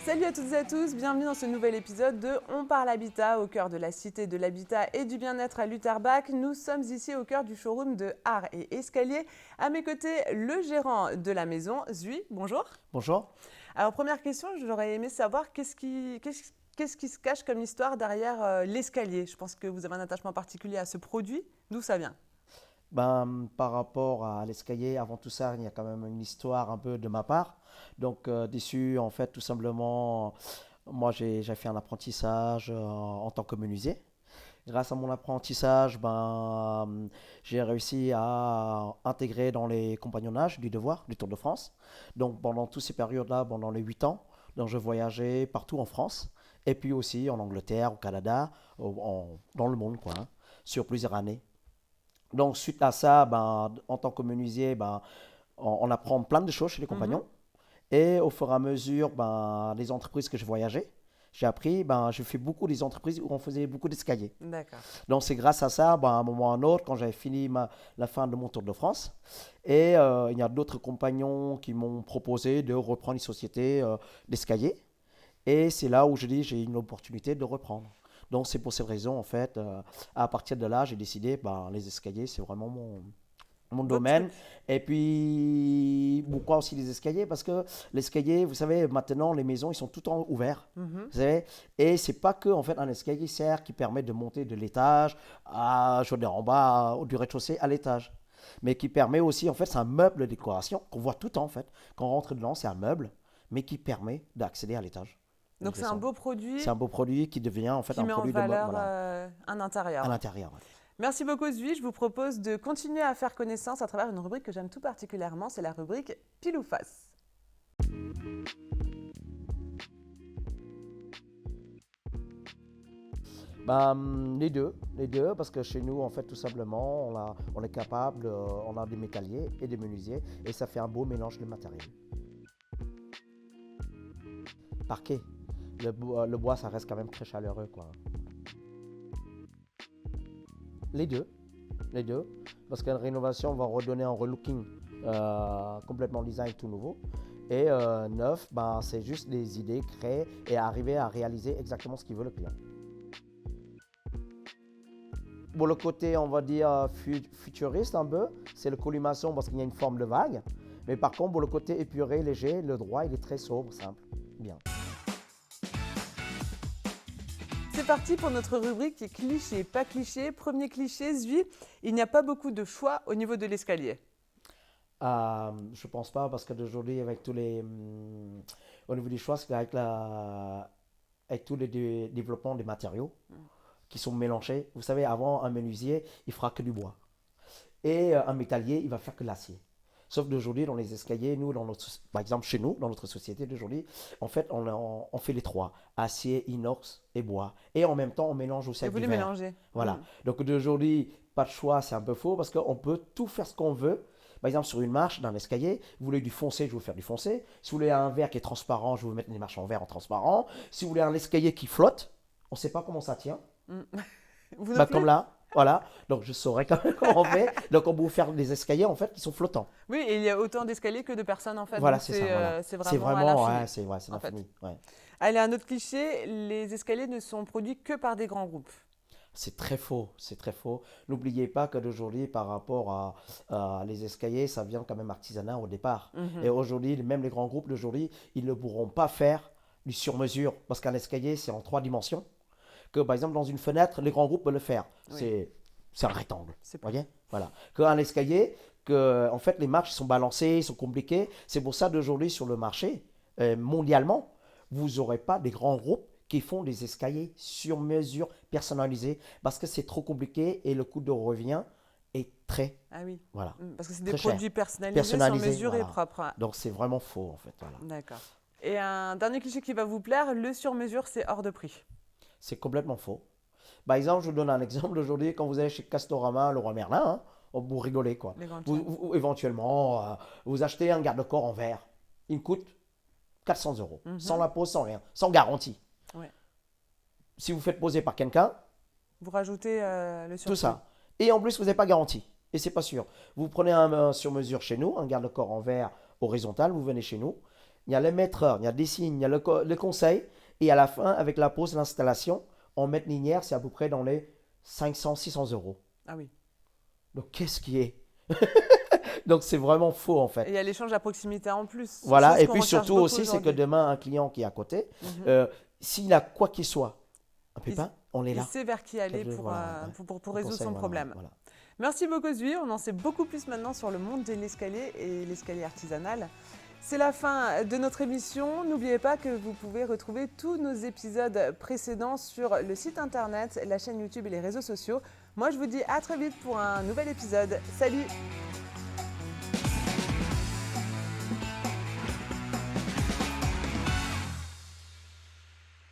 Salut à toutes et à tous, bienvenue dans ce nouvel épisode de On parle habitat au cœur de la cité de l'habitat et du bien-être à Lutterbach. Nous sommes ici au cœur du showroom de Art et Escalier. À mes côtés, le gérant de la maison, Zui. Bonjour. Bonjour. Alors première question, j'aurais aimé savoir qu'est-ce qui se cache comme histoire derrière l'escalier. Je pense que vous avez un attachement particulier à ce produit. D'où ça vient? Par rapport à l'escalier, avant tout ça, il y a quand même une histoire un peu de ma part. Donc, dessus, en fait, tout simplement, moi, j'ai fait un apprentissage en tant que menuisier. Grâce à mon apprentissage, j'ai réussi à intégrer dans les compagnonnages du devoir, du Tour de France. Donc, pendant toutes ces périodes-là, pendant les 8 ans, donc je voyageais partout en France, et puis aussi en Angleterre, au Canada, dans le monde, quoi, hein, sur plusieurs années. Donc, suite à ça, en tant que menuisier, on apprend plein de choses chez les Mhm. compagnons. Et au fur et à mesure, les entreprises que je voyageais, j'ai appris, j'ai fait beaucoup des entreprises où on faisait beaucoup d'escaliers. D'accord. Donc, c'est grâce à ça, à un moment ou à un autre, quand j'avais fini la fin de mon Tour de France, et il y a d'autres compagnons qui m'ont proposé de reprendre une société d'escaliers. Et c'est là où je dis, j'ai une opportunité de reprendre. Donc, c'est pour cette raison, en fait, à partir de là, j'ai décidé, les escaliers, c'est vraiment mon Votre domaine. truc. Et puis, pourquoi aussi les escaliers? Parce que l'escalier, vous savez, maintenant, les maisons, ils sont tout le temps ouverts. Mhm. Vous savez? Et c'est pas que, en fait, un escalier sert qui permet de monter de l'étage à, je veux dire, en bas, du rez-de-chaussée à l'étage. Mais qui permet aussi, en fait, c'est un meuble de décoration qu'on voit tout le temps, en fait. Quand on rentre dedans, c'est un meuble, mais qui permet d'accéder à l'étage et de Donc c'est un descendre. beau produit C'est un beau produit qui devient, en fait, qui un met en produit de meuble, valeur voilà, un à intérieur. l'intérieur. Ouais. Merci beaucoup Zui, je vous propose de continuer à faire connaissance à travers une rubrique que j'aime tout particulièrement, c'est la rubrique Pile ou Face. Les deux, parce que chez nous, en fait, tout simplement, on est capable, on a des métalliers et des menuisiers, et ça fait un beau mélange de matériel. Parquet, le bois, ça reste quand même très chaleureux, quoi. Les deux, les deux, parce qu'une rénovation va redonner un relooking complètement design tout nouveau. Et neuf, c'est juste des idées créées et arriver à réaliser exactement ce qu'il veut le client. Pour le côté, on va dire, futuriste un peu, c'est le colimaçon parce qu'il y a une forme de vague. Mais par contre, pour le côté épuré, léger, le droit, il est très sobre, simple. Bien. C'est parti pour notre rubrique cliché, pas cliché. Premier cliché, Zui, il n'y a pas beaucoup de choix au niveau de l'escalier. Je pense pas parce que d'aujourd'hui, avec tous les. Au niveau des choix, c'est avec tous les développements des matériaux qui sont mélangés. Vous savez, avant, un menuisier, il fera que du bois. Et un métallier, il va faire que de l'acier. Sauf d'aujourd'hui, dans les escaliers, nous, par exemple, chez nous, dans notre société d'aujourd'hui, en fait, on fait les trois, acier, inox et bois. Et en même temps, on mélange aussi Et avec vous du les verre. mélangez. Voilà. Donc d'aujourd'hui, pas de choix, c'est un peu faux parce qu'on peut tout faire ce qu'on veut. Par exemple, sur une marche, dans l'escalier, vous voulez du foncé, je vais vous faire du foncé. Si vous voulez un verre qui est transparent, je vais vous mettre des marches en verre en transparent. Si vous voulez un escalier qui flotte, on ne sait pas comment ça tient. Mm. Vous non Comme plus? là, voilà. Donc je saurais quand même comment on fait. Donc on peut vous faire des escaliers en fait qui sont flottants. Oui, et il y a autant d'escaliers que de personnes en fait, Voilà, donc c'est ça, voilà. c'est C'est vraiment à vraiment, l'infini ouais, c'est en fait. l'infini. Ouais. Allez, un autre cliché, les escaliers ne sont produits que par des grands groupes. C'est très faux, c'est très faux. N'oubliez pas que d'aujourd'hui, par rapport à les escaliers, ça vient quand même artisanat au départ. Et Mhm. aujourd'hui, même les grands groupes d'aujourd'hui, ils ne pourront pas faire du sur-mesure parce qu'un escalier, c'est en trois dimensions. Que par exemple, dans une fenêtre, les grands groupes peuvent le faire. Oui, C'est un rectangle. c'est Vous plus. voyez? Voilà. Qu'un escalier, que, en fait, les marches sont balancées, sont compliquées. C'est pour ça d'aujourd'hui, sur le marché, mondialement, vous n'aurez pas des grands groupes qui font des escaliers sur mesure personnalisés parce que c'est trop compliqué et le coût de revient est très, Ah oui, voilà, parce que c'est des très cher. produits personnalisés, sur Personnalisé, mesure et voilà. propres. Ah, Donc c'est vraiment faux en fait. Voilà. d'accord. Et un dernier cliché qui va vous plaire, le sur mesure, c'est hors de prix. C'est complètement faux. Par exemple, je vous donne un exemple aujourd'hui, quand vous allez chez Castorama, Leroy Merlin, hein, vous rigolez quoi. Les grandes chaînes. Éventuellement, vous achetez un garde-corps en verre. Il coûte 400 euros. Sans Mhm. la pose, sans rien. Sans garantie. Ouais. Si vous faites poser par quelqu'un, Vous rajoutez le tout surplus. ça. Et en plus, vous n'avez pas garantie. Et c'est pas sûr. Vous prenez un sur mesure chez nous, un garde-corps en verre horizontal, vous venez chez nous. il y a les maîtres, il y a des signes, il y a le conseil. Et à la fin, avec la pose, l'installation, en mètre linéaire, c'est à peu près dans les 500-600 euros. Ah oui. Donc, qu'est-ce qui est? Donc, c'est vraiment faux, en Et il fait. y a l'échange à proximité en plus. Voilà. Chose Et qu'on puis, recherche surtout beaucoup aussi, c'est que aujourd'hui. demain, un client qui est à côté, Mhm. s'il a quoi qu'il soit, un Il, pépin, on est il là. sait vers qui aller Voilà, ouais. pour On résoudre conseille, son voilà, problème. voilà. Merci beaucoup Zui, on en sait beaucoup plus maintenant sur le monde de l'escalier et l'escalier artisanal. C'est la fin de notre émission. N'oubliez pas que vous pouvez retrouver tous nos épisodes précédents sur le site internet, la chaîne YouTube et les réseaux sociaux. Moi je vous dis à très vite pour un nouvel épisode. Salut!